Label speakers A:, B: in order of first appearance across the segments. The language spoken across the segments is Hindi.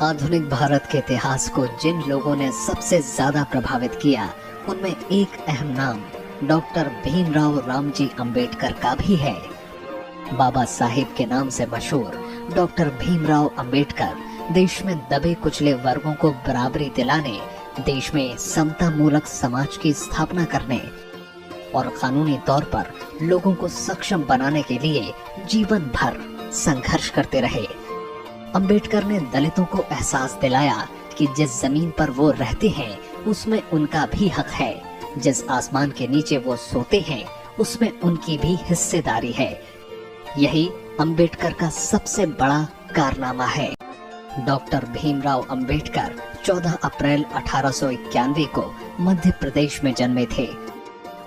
A: आधुनिक भारत के इतिहास को जिन लोगों ने सबसे ज्यादा प्रभावित किया, उनमें एक अहम नाम डॉक्टर भीमराव रामजी अंबेडकर का भी है। बाबा साहेब के नाम से मशहूर डॉक्टर भीमराव अंबेडकर देश में दबे कुचले वर्गों को बराबरी दिलाने, देश में समता मूलक समाज की स्थापना करने और कानूनी तौर पर लोगों को सक्षम बनाने के लिए जीवन भर संघर्ष करते रहे। अंबेडकर ने दलितों को एहसास दिलाया कि जिस जमीन पर वो रहते हैं उसमें उनका भी हक है, जिस आसमान के नीचे वो सोते हैं उसमें उनकी भी हिस्सेदारी है। यही अंबेडकर का सबसे बड़ा कारनामा है। डॉक्टर भीमराव अंबेडकर 14 अप्रैल 1891 को मध्य प्रदेश में जन्मे थे।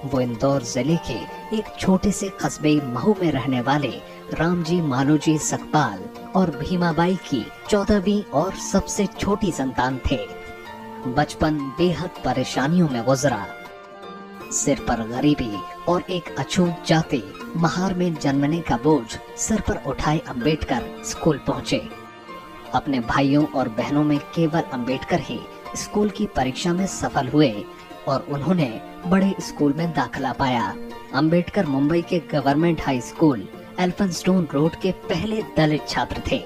A: वो इंदौर जिले के एक छोटे से कस्बे महू में रहने वाले रामजी मालोजी सकपाल और भीमाबाई की 14वीं और सबसे छोटी संतान थे। बचपन बेहद परेशानियों में गुजरा। सिर पर गरीबी और एक अछूत जाति महार में जन्मने का बोझ सर पर उठाए अंबेडकर स्कूल पहुंचे। अपने भाइयों और बहनों में केवल अंबेडकर ही स्कूल की परीक्षा में सफल हुए और उन्होंने बड़े स्कूल में दाखिला पाया। अंबेडकर मुंबई के government high school Elphinstone road के पहले दलित छात्र थे।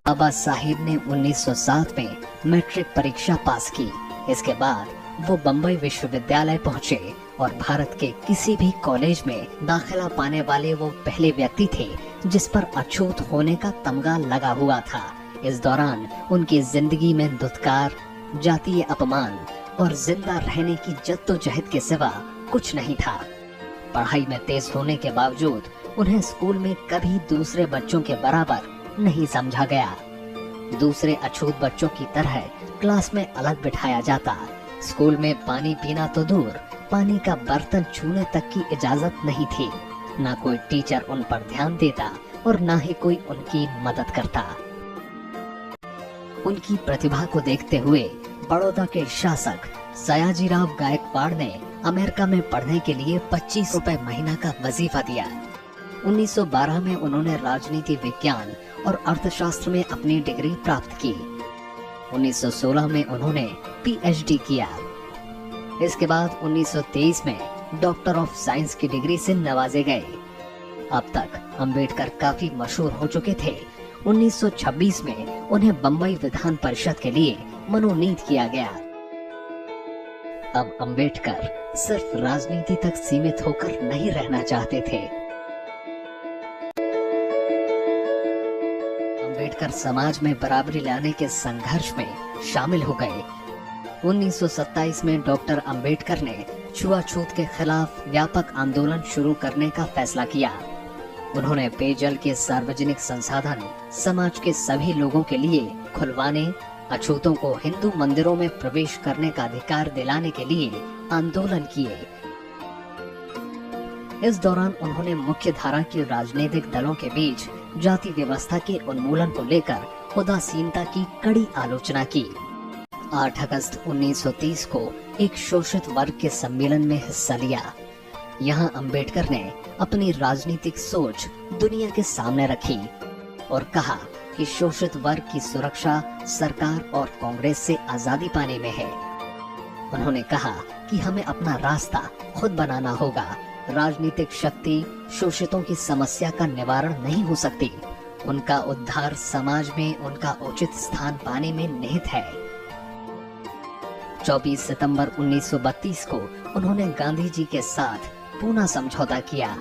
A: बाबा साहेब ने 1907 में मैट्रिक परीक्षा पास की। इसके बाद वो बम्बई विश्वविद्यालय पहुंचे और भारत के किसी भी कॉलेज में दाखिला पाने वाले वो पहले व्यक्ति थे जिस पर अछूत होने का तमगा लगा हुआ था। इस दौरान उनकी जिंदगी में दुत्कार, जातीय अपमान और जिंदा रहने की जद्दोजहद के सिवा कुछ नहीं था। पढ़ाई में तेज होने के बावजूद उन्हें स्कूल में कभी दूसरे बच्चों के बराबर नहीं समझा गया। दूसरे अछूत बच्चों की तरह क्लास में अलग बिठाया जाता। स्कूल में पानी पीना तो दूर, पानी का बर्तन छूने तक की इजाजत नहीं थी। ना कोई टीचर उन पर ध्यान देता और ना ही कोई उनकी मदद करता। उनकी प्रतिभा को देखते हुए बड़ौदा के शासक सयाजीराव गायकवाड़ ने अमेरिका में पढ़ने के लिए 25 रुपए महीना का वजीफा दिया। 1912 में उन्होंने राजनीति विज्ञान और अर्थशास्त्र में अपनी डिग्री प्राप्त की। 1916 में उन्होंने पीएचडी किया। इसके बाद 1923 में डॉक्टर ऑफ साइंस की डिग्री से नवाजे गए। अब तक अंबेडकर काफी मशहूर हो चुके थे। 1926 में उन्हें बम्बई विधान परिषद के लिए मनोनीत किया गया। अब अंबेडकर सिर्फ राजनीति तक सीमित होकर नहीं रहना चाहते थे। अंबेडकर समाज में बराबरी लाने के संघर्ष में शामिल हो गए। 1927 में डॉक्टर अंबेडकर ने छुआछूत के खिलाफ व्यापक आंदोलन शुरू करने का फैसला किया। उन्होंने पेयजल के सार्वजनिक संसाधन समाज के सभी लोगों के लिए खुलवाने, अछूतों को हिंदू मंदिरों में प्रवेश करने का अधिकार दिलाने के लिए आंदोलन किए। इस दौरान उन्होंने मुख्य धारा के राजनीतिक दलों के बीच जाति व्यवस्था के उन्मूलन को लेकर उदासीनता की कड़ी आलोचना की। 8 अगस्त 1930 को एक शोषित वर्ग के सम्मेलन में हिस्सा लिया। यहाँ अंबेडकर ने अपनी राजनीतिक सोच दुनिया के सामने रखी और कहा कि शोषित वर्ग की सुरक्षा सरकार और कांग्रेस से आजादी पाने में है। उन्होंने कहा कि हमें अपना रास्ता खुद बनाना होगा। राजनीतिक शक्ति शोषितों की समस्या का निवारण नहीं हो सकती। उनका उद्धार समाज में उनका उचित स्थान पाने में निहित है। 24 सितंबर 1932 को उन्होंने गांधी जी के साथ पूना समझौता किया।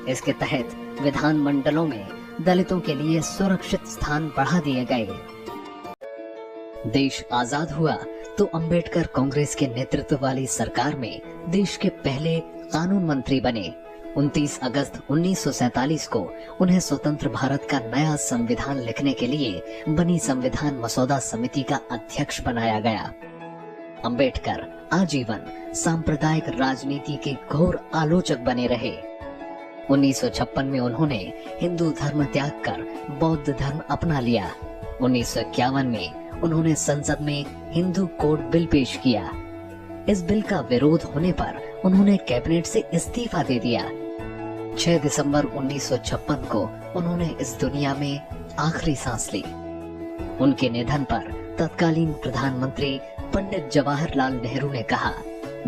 A: इसके तहत विधानमंडलों में दलितों के लिए सुरक्षित स्थान बढ़ा दिए गए। देश आजाद हुआ तो अंबेडकर कांग्रेस के नेतृत्व वाली सरकार में देश के पहले कानून मंत्री बने। 29 अगस्त 1947 को उन्हें स्वतंत्र भारत का नया संविधान लिखने के लिए बनी संविधान मसौदा समिति का अध्यक्ष बनाया गया। अंबेडकर आजीवन सांप्रदायिक राजनीति के घोर आलोचक बने रहे। 1956 में उन्होंने हिंदू धर्म त्याग कर बौद्ध धर्म अपना लिया। 1951 में उन्होंने संसद में हिंदू कोड बिल पेश किया। इस बिल का विरोध होने पर उन्होंने कैबिनेट से इस्तीफा दे दिया। 6 दिसंबर 1956 को उन्होंने इस दुनिया में आखिरी सांस ली। उनके निधन पर तत्कालीन प्रधानमंत्री पंडित जवाहरलाल नेहरू ने कहा,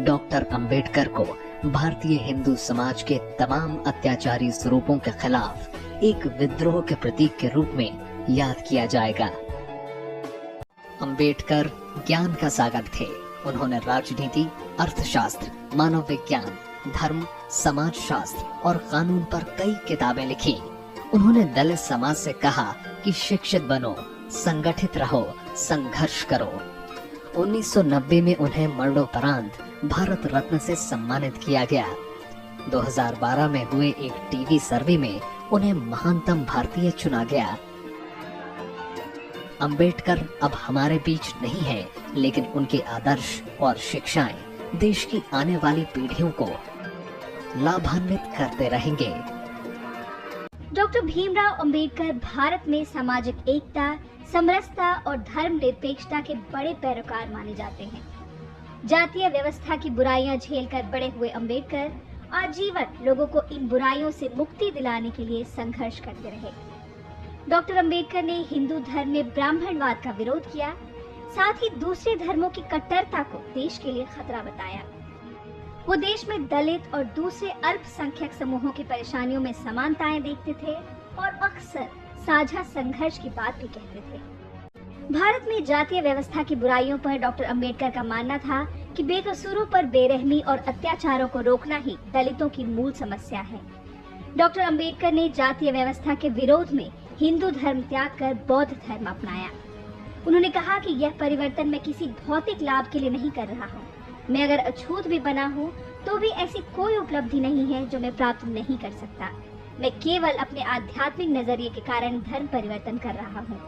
A: डॉक्टर अंबेडकर को भारतीय हिंदू समाज के तमाम अत्याचारी स्वरूपों के खिलाफ एक विद्रोह के प्रतीक के रूप में याद किया जाएगा। अंबेडकर ज्ञान का सागर थे। उन्होंने राजनीति, अर्थशास्त्र, मानव विज्ञान, धर्म, समाज शास्त्र और कानून पर कई किताबें लिखी। उन्होंने दलित समाज से कहा कि शिक्षित बनो, संगठित रहो, संघर्ष करो। 1990 में उन्हें मरणोपरांत भारत रत्न से सम्मानित किया गया। 2012 में हुए एक टीवी सर्वे में उन्हें महानतम भारतीय चुना गया। अंबेडकर अब हमारे बीच नहीं है, लेकिन उनके आदर्श और शिक्षाएं देश की आने वाली पीढ़ियों को लाभान्वित करते रहेंगे।
B: डॉक्टर भीमराव अंबेडकर भारत में सामाजिक एकता, समरसता और धर्मनिरपेक्षता के बड़े पैरोकार माने जाते हैं। जातीय व्यवस्था की बुराइयां झेलकर बड़े हुए अंबेडकर आजीवन लोगों को इन बुराइयों से मुक्ति दिलाने के लिए संघर्ष करते रहे। डॉक्टर अंबेडकर ने हिंदू धर्म में ब्राह्मणवाद का विरोध किया, साथ ही दूसरे धर्मों की कट्टरता को देश के लिए खतरा बताया। वो देश में दलित और दूसरे अल्पसंख्यक समूहों की परेशानियों में समानताएं देखते थे और अक्सर साझा संघर्ष की बात भी कहते थे। भारत में जातीय व्यवस्था की बुराइयों पर डॉक्टर अंबेडकर का मानना था कि बेकसूरों पर बेरहमी और अत्याचारों को रोकना ही दलितों की मूल समस्या है। डॉक्टर अंबेडकर ने जातीय व्यवस्था के विरोध में हिंदू धर्म त्याग कर बौद्ध धर्म अपनाया। उन्होंने कहा कि यह परिवर्तन मैं किसी भौतिक लाभ के लिए नहीं कर रहा हूँ। मैं अगर अछूत भी बना हूँ तो भी ऐसी कोई उपलब्धि नहीं है जो मैं प्राप्त नहीं कर सकता। मैं केवल अपने आध्यात्मिक नजरिए के कारण धर्म परिवर्तन कर रहा हूँ।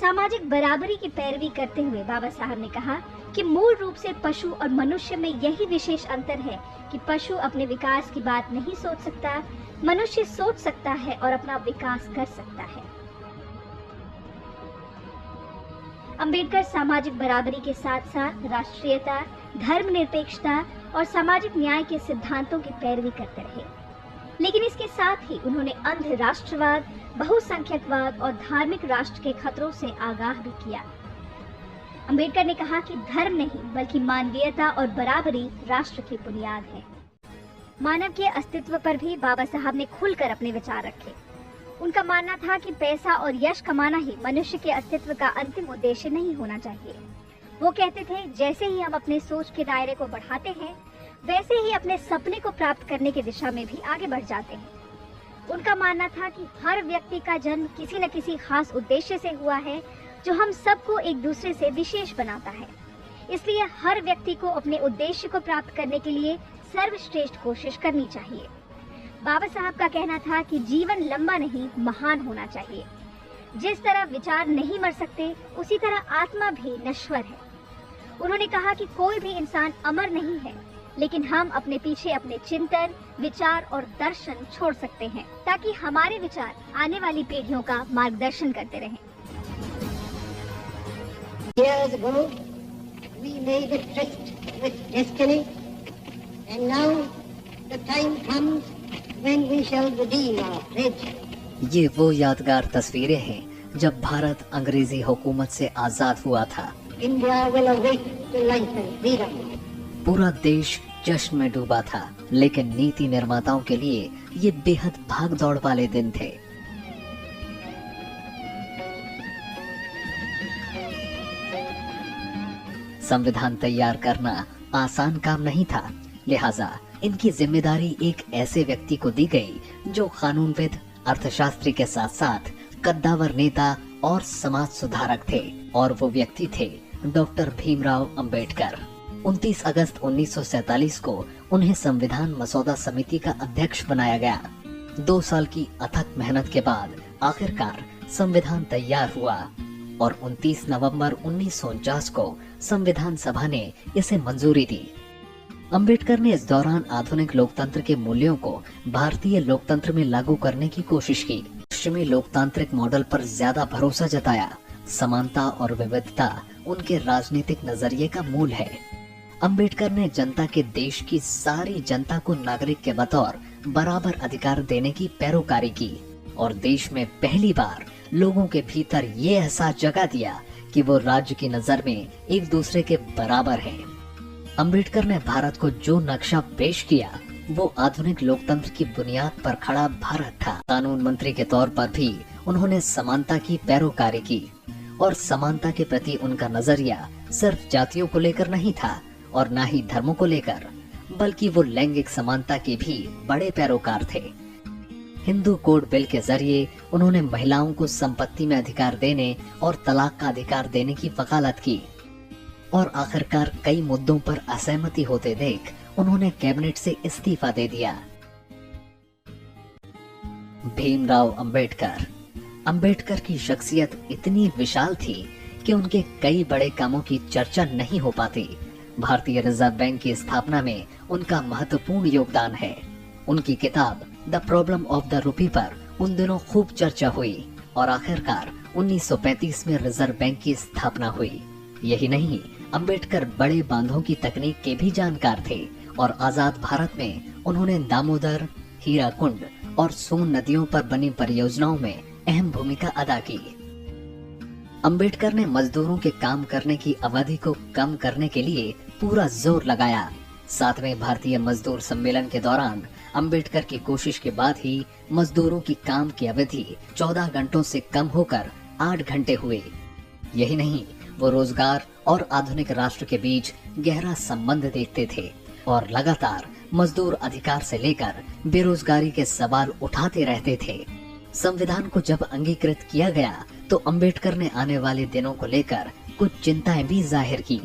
B: सामाजिक बराबरी की पैरवी करते हुए बाबा साहब ने कहा कि मूल रूप से पशु और मनुष्य में यही विशेष अंतर है कि पशु अपने विकास की बात नहीं सोच सकता, मनुष्य सोच सकता है और अपना विकास कर सकता है। अंबेडकर सामाजिक बराबरी के साथ साथ राष्ट्रीयता, धर्मनिरपेक्षता और सामाजिक न्याय के सिद्धांतों की पैरवी करते रहे, लेकिन इसके साथ ही उन्होंने अंध राष्ट्रवाद, बहुसंख्यकवाद और धार्मिक राष्ट्र के खतरों से आगाह भी किया। अंबेडकर ने कहा कि धर्म नहीं बल्कि मानवीयता और बराबरी राष्ट्र की बुनियाद है। मानव के अस्तित्व पर भी बाबा साहब ने खुलकर अपने विचार रखे। उनका मानना था कि पैसा और यश कमाना ही मनुष्य के अस्तित्व का अंतिम उद्देश्य नहीं होना चाहिए। वो कहते थे, जैसे ही हम अपने सोच के दायरे को बढ़ाते हैं, वैसे ही अपने सपने को प्राप्त करने की दिशा में भी आगे बढ़ जाते हैं। उनका मानना था कि हर व्यक्ति का जन्म किसी न किसी खास उद्देश्य से हुआ है, जो हम सबको एक दूसरे से विशेष बनाता है। इसलिए हर व्यक्ति को अपने उद्देश्य को प्राप्त करने के लिए सर्वश्रेष्ठ कोशिश करनी चाहिए। बाबा साहब का कहना था कि जीवन लंबा नहीं, महान होना चाहिए। जिस तरह विचार नहीं मर सकते, उसी तरह आत्मा भी नश्वर है। उन्होंने कहा कि कोई भी इंसान अमर नहीं है, लेकिन हम अपने पीछे अपने चिंतन, विचार और दर्शन छोड़ सकते हैं, ताकि हमारे विचार आने वाली पीढ़ियों का मार्गदर्शन करते रहें।
C: Years ago, we made a tryst with destiny, and now the time comes when we shall redeem our pledge.
A: ये वो यादगार तस्वीरें हैं जब भारत अंग्रेजी हुकूमत से आजाद हुआ था।
C: India will awake to life and freedom.
A: पूरा देश जश्न में डूबा था, लेकिन नीति निर्माताओं के लिए ये बेहद भागदौड़ वाले दिन थे। संविधान तैयार करना आसान काम नहीं था, लिहाजा इनकी जिम्मेदारी एक ऐसे व्यक्ति को दी गई जो कानूनविद, अर्थशास्त्री के साथ साथ कद्दावर नेता और समाज सुधारक थे, और वो व्यक्ति थे डॉक्टर भीमराव अंबेडकर। 29 अगस्त 1947 को उन्हें संविधान मसौदा समिति का अध्यक्ष बनाया गया। 2 साल की अथक मेहनत के बाद आखिरकार संविधान तैयार हुआ और 29 नवंबर 1949 को संविधान सभा ने इसे मंजूरी दी। अंबेडकर ने इस दौरान आधुनिक लोकतंत्र के मूल्यों को भारतीय लोकतंत्र में लागू करने की कोशिश की। पश्चिमी लोकतांत्रिक मॉडल पर ज्यादा भरोसा जताया। समानता और विविधता उनके राजनीतिक नजरिए का मूल है। अंबेडकर ने जनता के देश की सारी जनता को नागरिक के बतौर बराबर अधिकार देने की पैरोकारी की और देश में पहली बार लोगों के भीतर ये एहसास जगा दिया कि वो राज्य की नजर में एक दूसरे के बराबर हैं। अंबेडकर ने भारत को जो नक्शा पेश किया वो आधुनिक लोकतंत्र की बुनियाद पर खड़ा भारत था। कानून मंत्री के तौर पर भी उन्होंने समानता की पैरोकारी की और समानता के प्रति उनका नजरिया सिर्फ जातियों को लेकर नहीं था और न ही धर्मों को लेकर, बल्कि वो लैंगिक समानता के भी बड़े पैरोकार थे। हिंदू कोड बिल के जरिए उन्होंने महिलाओं को संपत्ति में अधिकार देने और तलाक का अधिकार देने की वकालत की और आखिरकार कई मुद्दों पर असहमति होते देख उन्होंने कैबिनेट से इस्तीफा दे दिया। भीमराव अंबेडकर। अंबेडकर की शख्सियत इतनी विशाल थी कि उनके कई बड़े कामों की चर्चा नहीं हो पाती। भारतीय रिजर्व बैंक की स्थापना में उनका महत्वपूर्ण योगदान है। उनकी किताब the problem of the rupee पर उन दिनों खूब चर्चा हुई और आखिरकार 1935 में रिजर्व बैंक की स्थापना हुई। यही नहीं, अंबेडकर बड़े बांधों की तकनीक के भी जानकार थे और आजाद भारत में उन्होंने दामोदर, हीराकुंड और सोन नदियों पर बनी परियोजनाओं में अहम भूमिका अदा की। अंबेडकर ने मजदूरों के काम करने की अवधि को कम करने के लिए पूरा जोर लगाया। 7वें भारतीय मजदूर सम्मेलन के दौरान अंबेडकर की कोशिश के बाद ही मजदूरों की काम की अवधि 14 घंटों से कम होकर 8 घंटे हुए। यही नहीं, वो रोजगार और आधुनिक राष्ट्र के बीच गहरा संबंध देखते थे और लगातार मजदूर अधिकार से लेकर बेरोजगारी के सवाल उठाते रहते थे। संविधान को जब अंगीकृत किया गया तो अंबेडकर ने आने वाले दिनों को लेकर कुछ चिंताएं भी जाहिर की।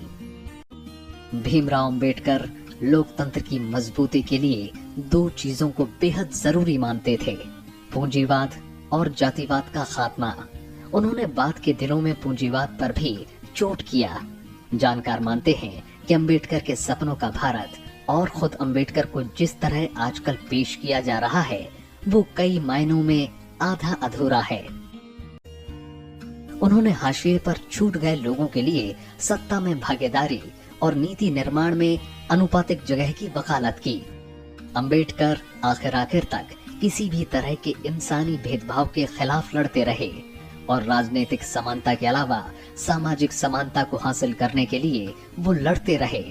A: भीमराव अंबेडकर लोकतंत्र की मजबूती के लिए 2 चीजों को बेहद जरूरी मानते थे, पूंजीवाद और जातिवाद का खात्मा। उन्होंने बाद के दिनों में पूंजीवाद पर भी चोट किया। जानकार मानते हैं कि अंबेडकर के सपनों का भारत और खुद अंबेडकर को जिस तरह आजकल पेश किया जा रहा है वो कई मायनों में आधा अधूरा है। उन्होंने हाशिए पर छूट गए लोगों के लिए सत्ता में भागीदारी और नीति निर्माण में अनुपातिक जगह की वकालत की। अंबेडकर आखिर तक किसी भी तरह के इंसानी भेदभाव के खिलाफ लड़ते रहे और राजनीतिक समानता के अलावा सामाजिक समानता को हासिल करने के लिए वो लड़ते रहे।